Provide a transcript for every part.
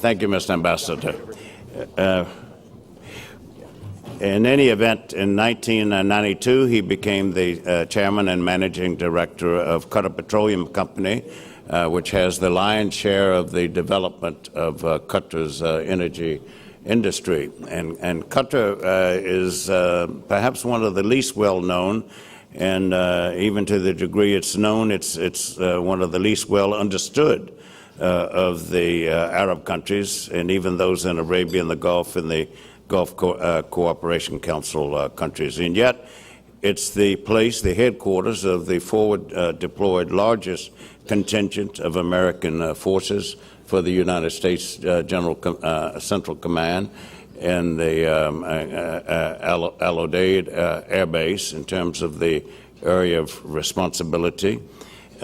Thank you, Mr. Ambassador. In any event, in 1992, he became the chairman and managing director of Qatar Petroleum Company, which has the lion's share of the development of Qatar's energy industry. And Qatar is perhaps one of the least well-known, and even to the degree it's known, it's one of the least well understood of the Arab countries, and even those in Arabia and the Gulf and the Gulf Cooperation Council countries. And yet, it's the place, the headquarters of the forward deployed largest contingent of American forces for the United States Central Command and the Al Udeid Air Base in terms of the area of responsibility.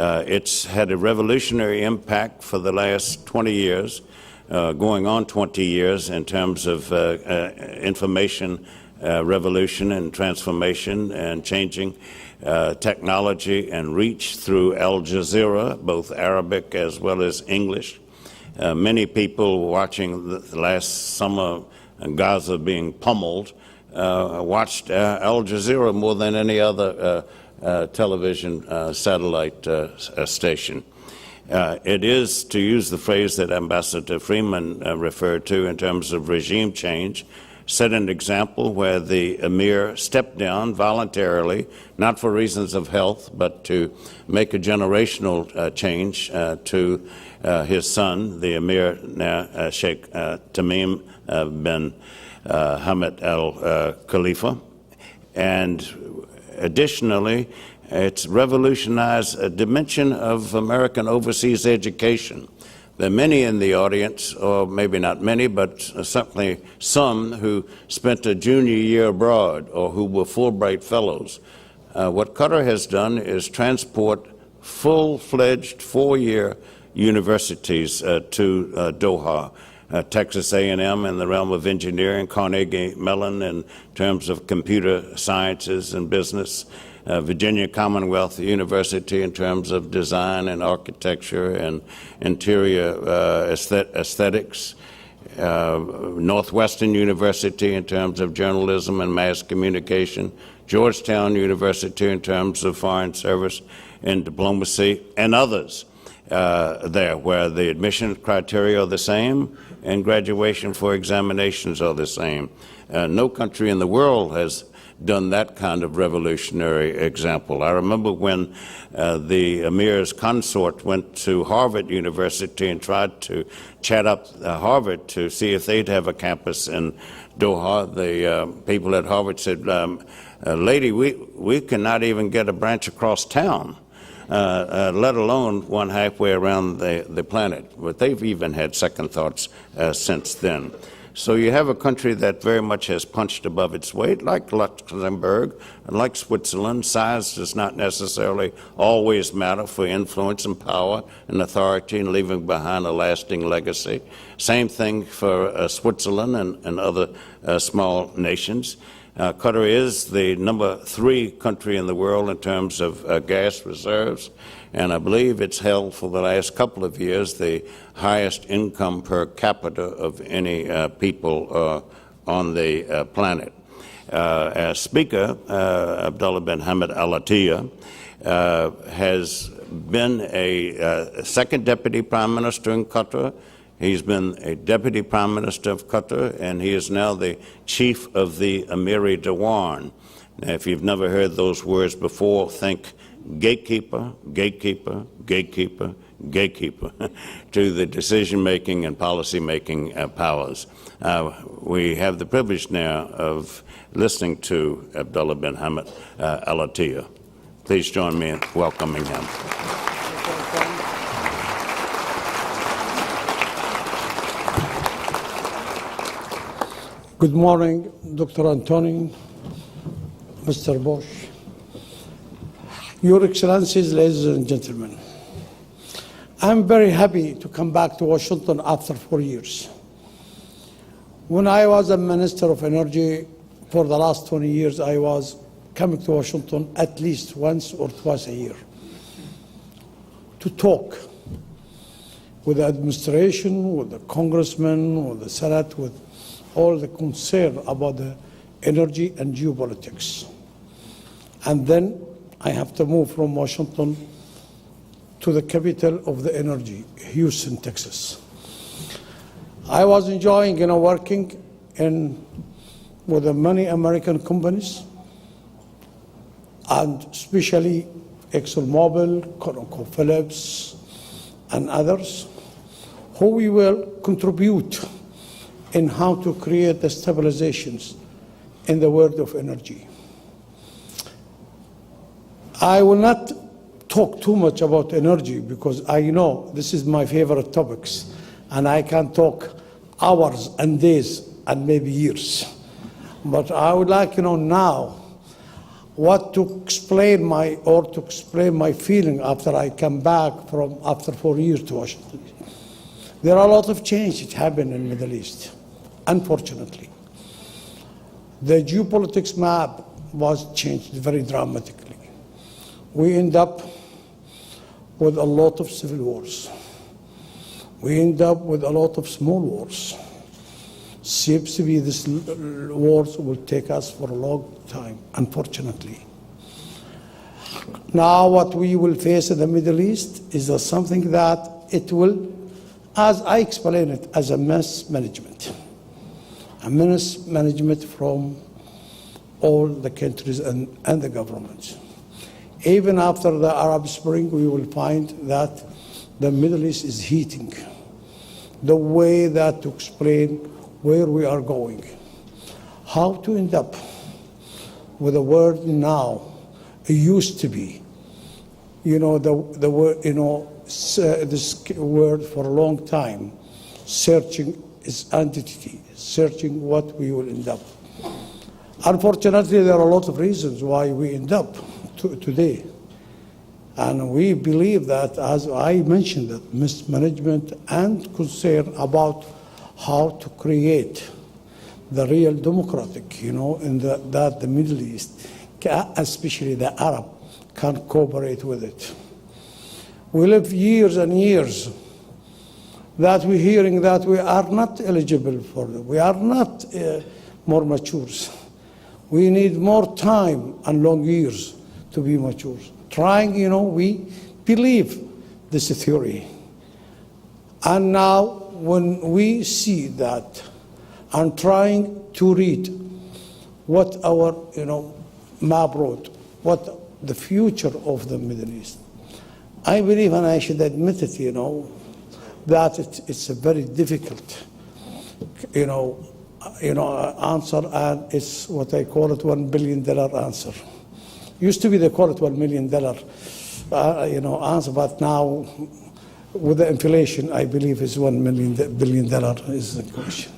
It's had a revolutionary impact for the last 20 years, going on 20 years in terms of information revolution and transformation and changing technology and reach through Al Jazeera, both Arabic as well as English. Many people watching the last summer Gaza being pummeled watched Al Jazeera more than any other television satellite station. It is, to use the phrase that Ambassador Freeman referred to in terms of regime change, set an example where the emir stepped down voluntarily, not for reasons of health, but to make a generational change to his son, the emir now, Sheikh Tamim bin Hamad Al Khalifa. And additionally, it's revolutionized a dimension of American overseas education. There are many in the audience, or maybe not many, but certainly some who spent a junior year abroad or who were Fulbright fellows. What Qatar has done is transport full-fledged four-year universities to Doha. Texas A&M in the realm of engineering, Carnegie Mellon in terms of computer sciences and business, Virginia Commonwealth University in terms of design and architecture and interior aesthetics, Northwestern University in terms of journalism and mass communication, Georgetown University in terms of foreign service and diplomacy, and others there where the admission criteria are the same and graduation for examinations are the same. No country in the world has done that kind of revolutionary example. I remember when the emir's consort went to Harvard University and tried to chat up Harvard to see if they'd have a campus in Doha. The people at Harvard said, lady, we cannot even get a branch across town, let alone one halfway around the planet. But they've even had second thoughts since then. So you have a country that very much has punched above its weight, like Luxembourg, and like Switzerland. Size does not necessarily always matter for influence and power and authority and leaving behind a lasting legacy. Same thing for Switzerland and other small nations. Qatar is the #3 country in the world in terms of gas reserves, and I believe it's held for the last couple of years the highest income per capita of any people on the planet. As Speaker, Abdullah Bin Hamad Al Attiyah has been a second Deputy Prime Minister in Qatar. He's been a Deputy Prime Minister of Qatar, and he is now the Chief of the Amiri Dewan. Now, if you've never heard those words before, think gatekeeper, gatekeeper, gatekeeper, gatekeeper to the decision-making and policy-making powers. We have the privilege now of listening to Abdullah Bin Hamad Al Attiyah. Please join me in welcoming him. Good morning, Dr. Antony, Mr. Bush, Your Excellencies, ladies and gentlemen. I'm very happy to come back to Washington after 4 years. When I was a Minister of Energy for the last 20 years, I was coming to Washington at least once or twice a year to talk with the administration, with the congressmen, with the Senate, with all the concern about the energy and geopolitics. And then I have to move from Washington to the capital of the energy, Houston, Texas. I was enjoying, working with the many American companies, and especially ExxonMobil, ConocoPhillips, and others, who we will contribute in how to create the stabilizations in the world of energy. I will not talk too much about energy because I know this is my favorite topics, and I can talk hours and days and maybe years. But I would like, now to explain my feeling after I come back after 4 years to Washington. There are a lot of change that happened in the Middle East, unfortunately. The geopolitics map was changed very dramatically. We end up with a lot of civil wars. We end up with a lot of small wars. Seems to be these wars will take us for a long time, unfortunately. Now what we will face in the Middle East is something that it will, as I explain it, as a mismanagement. A mismanagement from all the countries and the governments. Even after the Arab Spring, we will find that the Middle East is heating. The way that to explain where we are going, how to end up with a word now, it used to be, the word, this word for a long time, searching its identity, searching what we will end up. Unfortunately, there are a lot of reasons why we end up today. And we believe that, as I mentioned, that mismanagement and concern about how to create the real democratic, in that the Middle East, especially the Arab, can cooperate with it. We live years and years that we're hearing that we are not eligible for them. We are not more mature. We need more time and long years to be mature. Trying, we believe this theory. And now when we see that and trying to read what our, map wrote, what the future of the Middle East, I believe, and I should admit it, that it's a very difficult, answer, and it's what I call it $1 billion answer. Used to be they call it $1 million, answer, but now with the inflation, I believe is $1 billion is the question.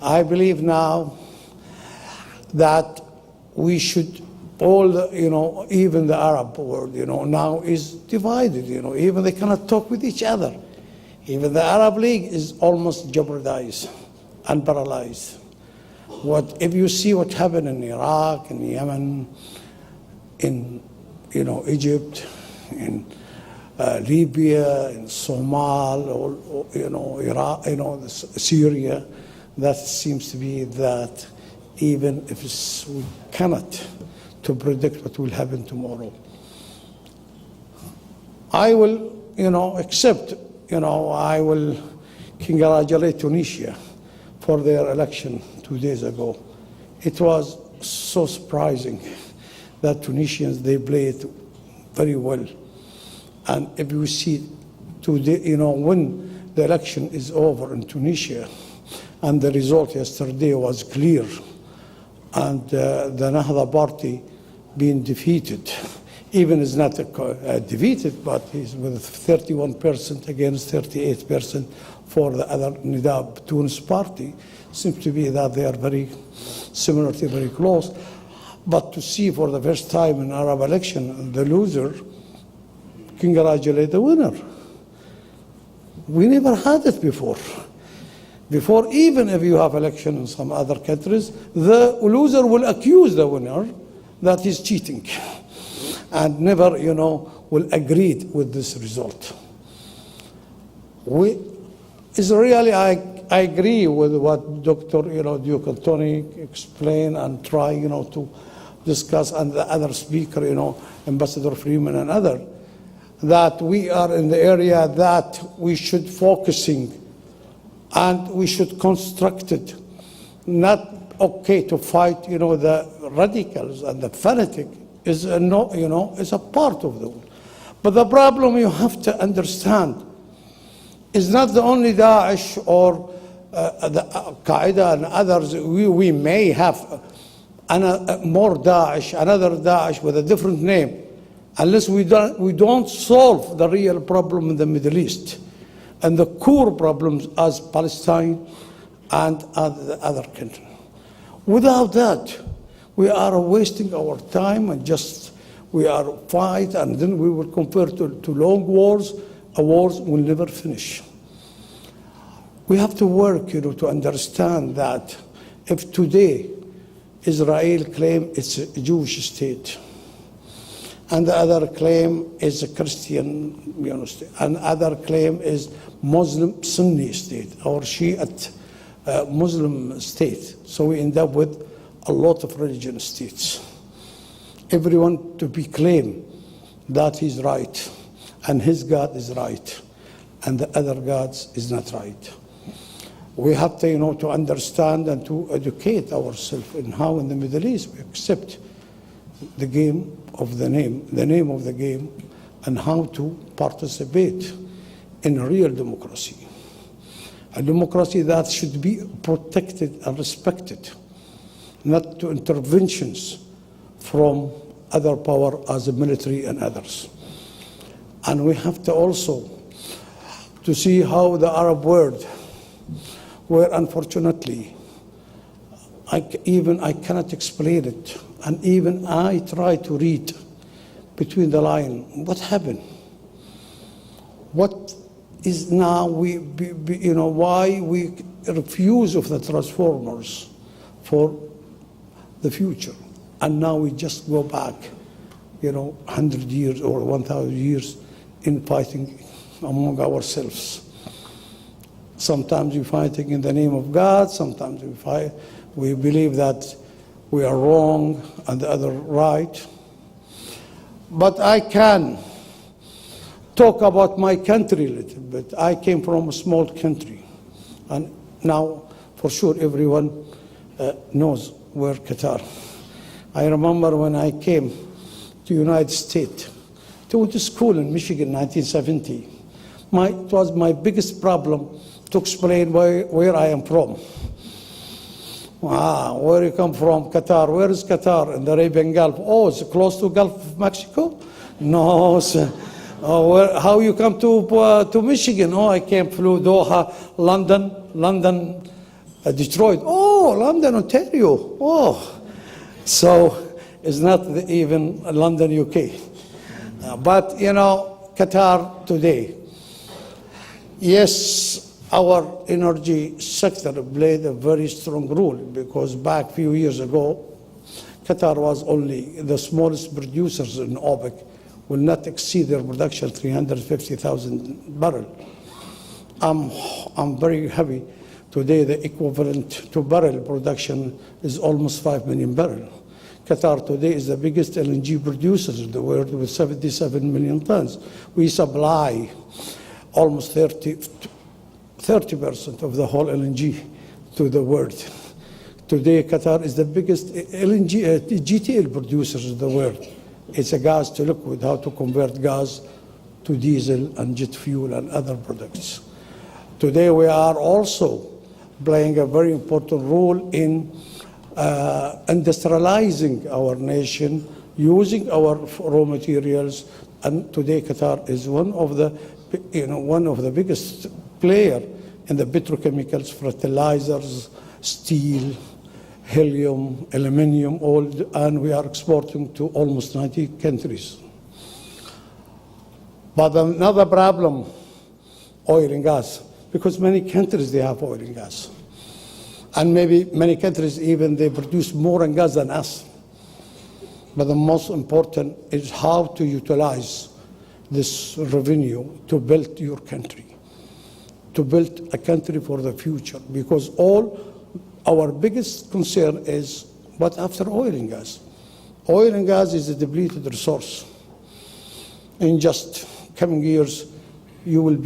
I believe now that we should all, even the Arab world, now is divided, even they cannot talk with each other. Even the Arab League is almost jeopardized and paralyzed. If you see what happened in Iraq, in Yemen, in Egypt, in Libya, in Somalia, Iraq, Syria, that seems to be that even if we cannot to predict what will happen tomorrow. I will, accept, I will congratulate Tunisia for their election 2 days ago. It was so surprising that Tunisians, they played very well. And if you see today, when the election is over in Tunisia, and the result yesterday was clear, and the Nahda party being defeated, even is not defeated, but he's with 31% against 38% for the other Nidab Tunis party. Seems to be that they are very similar, very close. But to see for the first time in Arab election, the loser congratulate the winner. We never had it before. Before, even if you have election in some other countries, the loser will accuse the winner that he's cheating and never, will agree with this result. It's really, I agree with what Dr. Duke and Tony explained and try, to discuss, and the other speaker, Ambassador Freeman and others, that we are in the area that we should focusing and we should construct it. Not okay to fight, the radicals and the fanatic is is a part of the world. But the problem you have to understand is not the only Daesh or the Al-Qaeda and others. We may have more Daesh, another Daesh with a different name, unless we don't solve the real problem in the Middle East and the core problems as Palestine and other countries. Without that, we are wasting our time and just we are fight, and then we will compare to long wars. Wars will never finish. We have to work, to understand that if today Israel claims it's a Jewish state, and the other claim is a Christian state, and other claim is Muslim Sunni state or Shiite Muslim state. So we end up with a lot of religious states. Everyone to be claim that he's right, and his God is right, and the other gods is not right. We have to, to understand and to educate ourselves in how in the Middle East we accept the game of the name of the game, and how to participate in a real democracy. A democracy that should be protected and respected, not to interventions from other power as the military and others. And we have to also to see how the Arab world, where unfortunately I cannot explain it, and even I try to read between the lines what happened, what is now why we refuse of the transformers for the future, and now we just go back 100 years or 1,000 years in fighting among ourselves. Sometimes we're fighting in the name of God, sometimes we believe that we are wrong and the other right. But I can talk about my country a little bit. I came from a small country, and now for sure everyone knows where Qatar. I remember when I came to United States, to went to school in Michigan in 1970. It was my biggest problem to explain where I am from. Where you come from? Qatar. Where is Qatar? In the Arabian Gulf. Oh, it's close to Gulf of Mexico? No, sir. How you come to Michigan? Oh, I flew Doha, London, Detroit. Oh, London, Ontario. Oh, so it's not even London, UK. But Qatar today, yes, our energy sector played a very strong role, because back a few years ago, Qatar was only the smallest producers in OPEC, will not exceed their production 350,000 barrels. I'm very happy today the equivalent to barrel production is almost 5 million barrels. Qatar today is the biggest LNG producer in the world with 77 million tons. We supply almost 30% of the whole LNG to the world. Today, Qatar is the biggest LNG GTL producer in the world. It's a gas to liquid, how to convert gas to diesel and jet fuel and other products. Today, we are also playing a very important role in industrializing our nation, using our raw materials, and today Qatar is one of the biggest player in the petrochemicals, fertilizers, steel, helium, aluminium, and we are exporting to almost 90 countries. But another problem, oil and gas, because many countries, they have oil and gas. And maybe many countries even, they produce more in gas than us. But the most important is how to utilize this revenue to build your country. to build a country for the future, because all our biggest concern is what after oil and gas. Oil and gas is a depleted resource. In just coming years, you will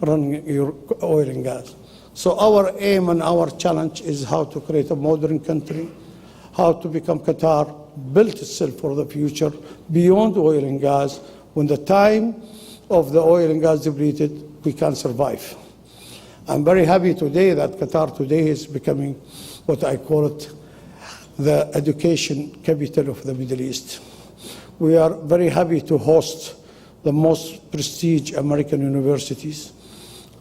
run your oil and gas. So our aim and our challenge is how to create a modern country, how to become Qatar, build itself for the future beyond oil and gas. When the time of the oil and gas depleted, we can survive. I'm very happy today that Qatar today is becoming what I call it the education capital of the Middle East. We are very happy to host the most prestigious American universities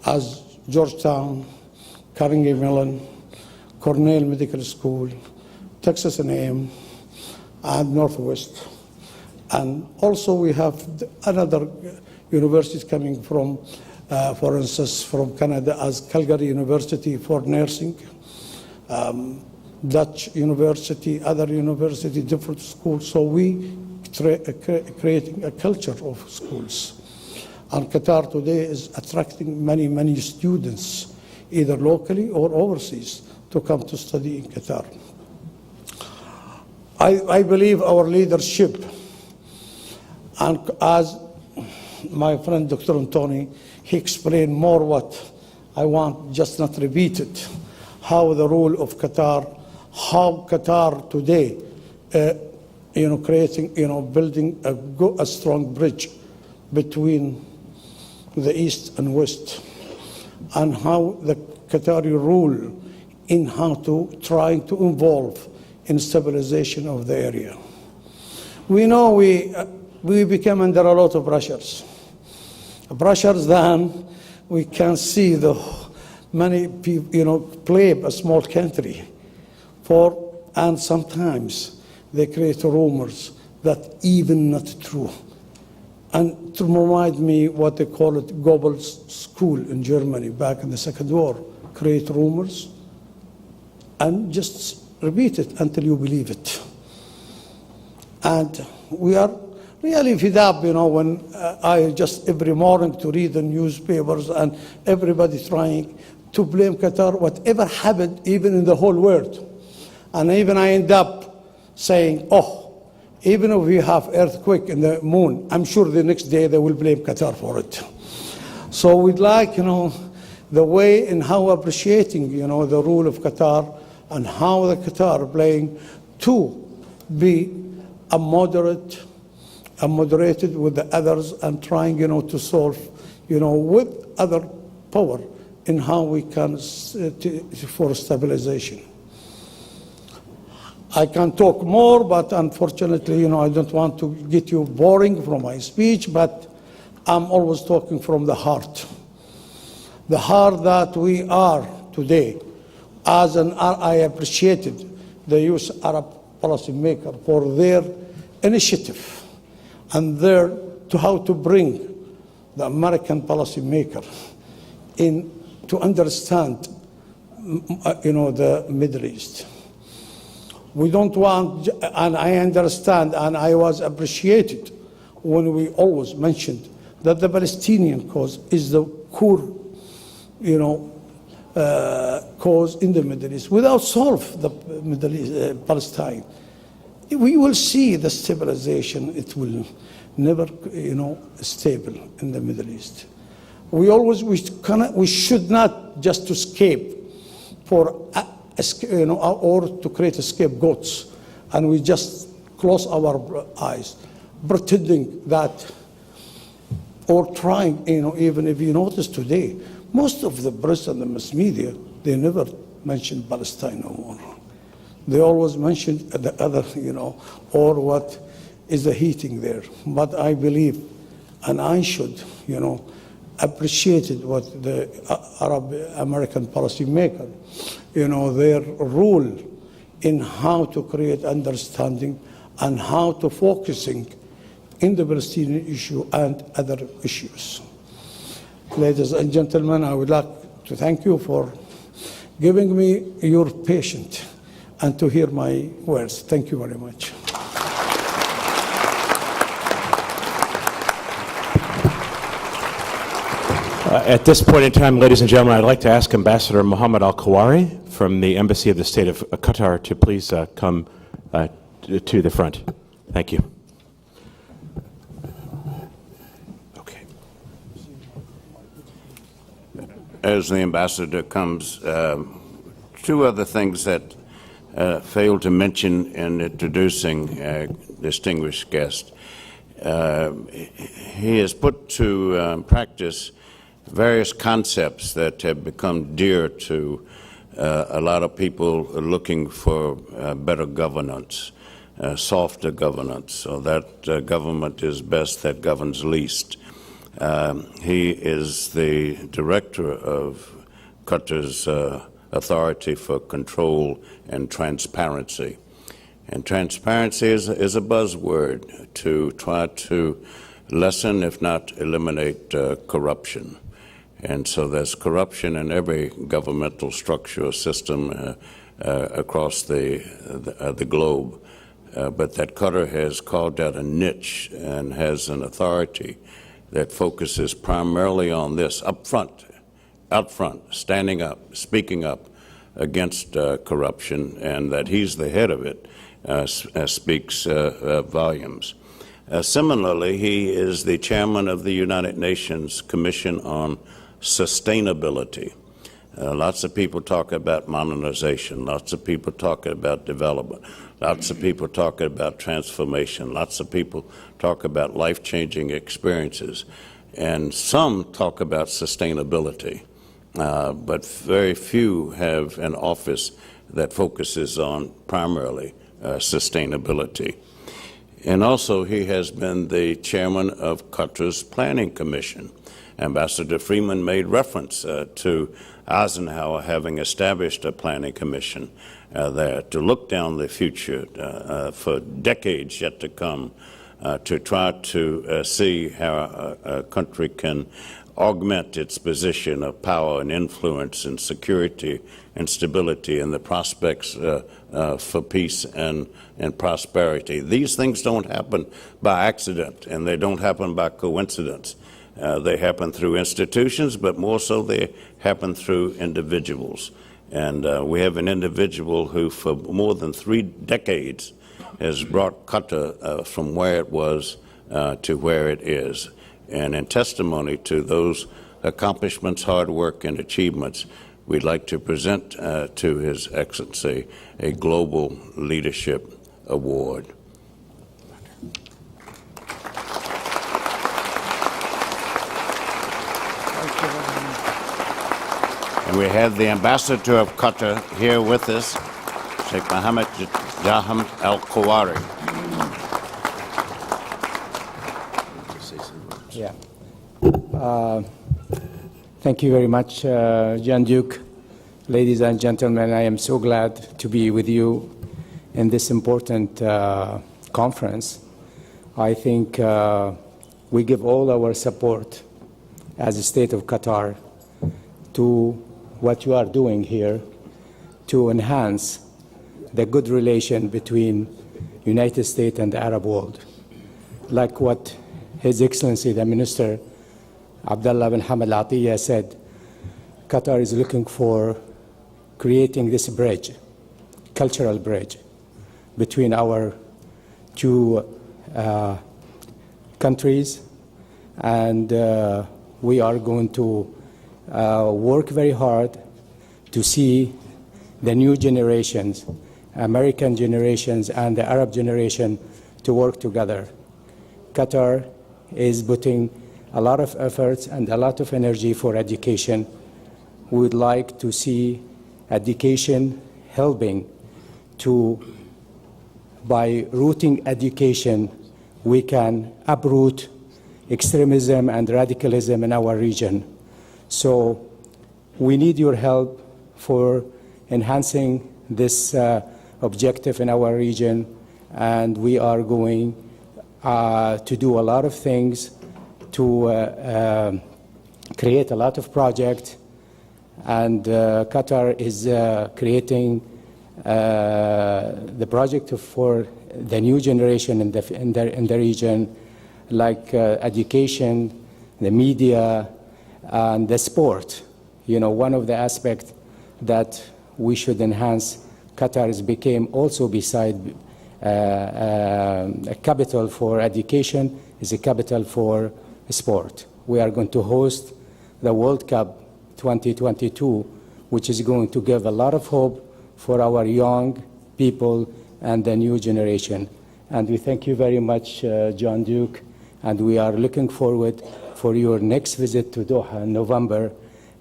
as Georgetown, Carnegie Mellon, Cornell Medical School, Texas A&M, and Northwest. And also we have another universities coming from, for instance, from Canada as Calgary University for nursing, Dutch University, other university, different schools. So we creating a culture of schools. And Qatar today is attracting many, many students, either locally or overseas, to come to study in Qatar. I believe our leadership, and as my friend Dr. Antoni, he explained more what I want, just not repeat it, how the role of Qatar, how Qatar today, creating, building a strong bridge between the East and West, and how the Qatari role in how to trying to involve in stabilization of the area. We know we became under a lot of pressures than we can see the many people, play a small country and sometimes they create rumors that even not true. And to remind me what they call it, Goebbels school in Germany back in the Second War, create rumors and just repeat it until you believe it. And we are really fed up, when I just every morning to read the newspapers and everybody trying to blame Qatar, whatever happened, even in the whole world. And even I end up saying, even if we have earthquake in the moon, I'm sure the next day they will blame Qatar for it. So we'd like, the way and how appreciating, the rule of Qatar and how the Qatar playing to be a moderated with the others and trying, to solve, with other power in how we can for stabilization. I can talk more, but unfortunately, I don't want to get you boring from my speech, but I'm always talking from the heart. The heart that we are today, I appreciated the U.S. Arab Policymakers for their initiative and to how to bring the American policymaker in to understand, the Middle East. We don't want, and I understand, and I was appreciated when we always mentioned that the Palestinian cause is the core, cause in the Middle East. Without solve the Middle East, Palestine, we will see the stabilization. It will never, stable in the Middle East. We should not just escape for, or to create scapegoats, and we just close our eyes, pretending that, or trying, even if you notice today, most of the press and the mass media, they never mention Palestine no more. They always mention the other, or what is the heating there. But I believe, and I should, appreciate what the Arab-American policymaker, their role in how to create understanding and how to focusing in the Palestinian issue and other issues. Ladies and gentlemen, I would like to thank you for giving me your patience and to hear my words. Thank you very much. At this point in time, ladies and gentlemen, I'd like to ask Ambassador Hamad Al Attiyah from the Embassy of the State of Qatar to please come to the front. Thank you. Okay. As the ambassador comes, two other things that failed to mention in introducing distinguished guest. He has put to practice various concepts that have become dear to a lot of people looking for better governance, softer governance, so that government is best that governs least. He is the director of Qatar's Authority for Control and Transparency. And transparency is a buzzword to try to lessen, if not eliminate, corruption. And so there's corruption in every governmental structure or system across the globe. But that Qatar has carved out a niche and has an authority that focuses primarily on this out front, standing up, speaking up against corruption, and that he's the head of it speaks volumes. Similarly, he is the chairman of the United Nations Commission on Sustainability. Lots of people talk about modernization, lots of people talking about development, lots of people talking about transformation, lots of people talk about life-changing experiences, and some talk about sustainability, but very few have an office that focuses on primarily sustainability. And also he has been the chairman of Qatar's Planning Commission. Ambassador Freeman made reference to Eisenhower having established a planning commission there to look down the future for decades yet to come, to try to see how a country can augment its position of power and influence and security and stability and the prospects for peace and prosperity. These things don't happen by accident, and they don't happen by coincidence. They happen through institutions, but more so they happen through individuals. And we have an individual who for more than 3 decades has brought Qatar from where it was to where it is. And in testimony to those accomplishments, hard work, and achievements, we'd like to present to His Excellency a Global Leadership Award. And we have the Ambassador of Qatar here with us, Sheikh Hamad Al Attiyah. Yeah. Thank you very much, John Duke. Ladies and gentlemen, I am so glad to be with you in this important conference. I think we give all our support as the State of Qatar to what you are doing here to enhance the good relation between United States and the Arab world. Like what His Excellency, the Minister Abdullah Bin Hamad Al Attiyah said, Qatar is looking for creating this bridge, cultural bridge, between our two countries, and we are going to work very hard to see the new generations, American generations and the Arab generation, to work together. Qatar is putting a lot of efforts and a lot of energy for education. We would like to see education helping to, by rooting education, we can uproot extremism and radicalism in our region. So we need your help for enhancing this objective in our region, and we are going to do a lot of things to create a lot of projects, and Qatar is creating the project for the new generation in the region, like education, the media, And the sport, one of the aspects that we should enhance. Qatar has became also beside a capital for education, is a capital for sport. We are going to host the World Cup 2022, which is going to give a lot of hope for our young people and the new generation. And we thank you very much, John Duke, and we are looking forward for your next visit to Doha in November.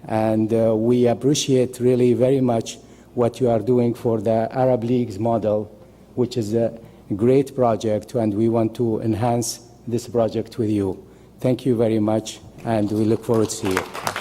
And we appreciate really very much what you are doing for the Arab League's model, which is a great project, and we want to enhance this project with you. Thank you very much, and we look forward to see you.